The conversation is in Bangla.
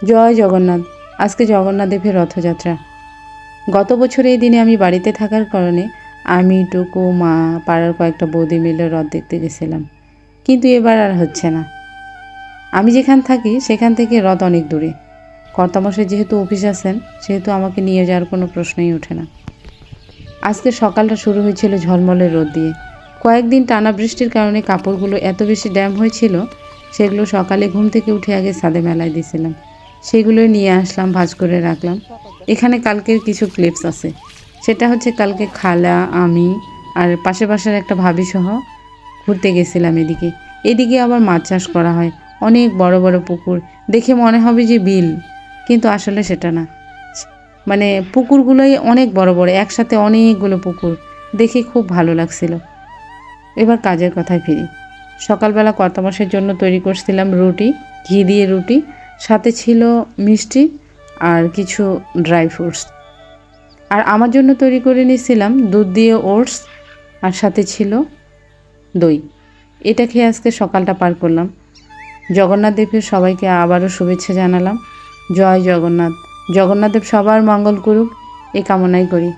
জয় জগন্নাথ। আজকে জগন্নাথ দেবের রথযাত্রা। গত বছর এই দিনে আমি বাড়িতে থাকার কারণে আমি, টুকু, মা, পাড়ার কয়েকটা বৌদি মিলে রথ দেখতে গেছিলাম, কিন্তু এবার আর হচ্ছে না। আমি যেখানে থাকি সেখান থেকে রথ অনেক দূরে। কর্তামশাই যেহেতু অফিস আছেন, সেহেতু আমাকে নিয়ে যাওয়ার কোনো প্রশ্নই ওঠে না। আজকে সকালটা শুরু হয়েছিল ঝলমলে রোদ দিয়ে। কয়েকদিন টানা বৃষ্টির কারণে কাপড়গুলো এত বেশি ড্যাম হয়েছিল, সেগুলো সকালে ঘুম থেকে উঠে আগে ছাদে মেলায় দিয়েছিলাম। সেগুলোই নিয়ে আসলাম, ভাঁজ করে রাখলাম। এখানে কালকের কিছু ক্লিপস আছে। সেটা হচ্ছে কালকে খালা, আমি আর পাশের একটা ভাবি সহ ঘুরতে গেছিলাম এদিকে। এদিকে আবার মাছ চাষ করা হয়, অনেক বড় বড় পুকুর। দেখে মনে হবে যে বিল, কিন্তু আসলে সেটা না। মানে পুকুরগুলোই অনেক বড় বড়, একসাথে অনেকগুলো পুকুর। দেখে খুব ভালো লাগছিল। এবার কাজের কথায় ফিরি। সকালবেলা কর্তামশের জন্য তৈরি করছিলাম রুটি, ঘি দিয়ে রুটি, সাথে ছিল মিষ্টি আর কিছু ড্রাই ফ্রুটস। আর আমার জন্য তৈরি করে নিয়েছিলাম দুধ দিয়ে ওটস, আর সাথে ছিল দই। এটা খেয়ে আজকে সকালটা পার করলাম। জগন্নাথ দেবের সবাইকে আবারও শুভেচ্ছা জানালাম। জয় জগন্নাথ। জগন্নাথ দেব সবার মঙ্গল করুক, এই কামনাই করি।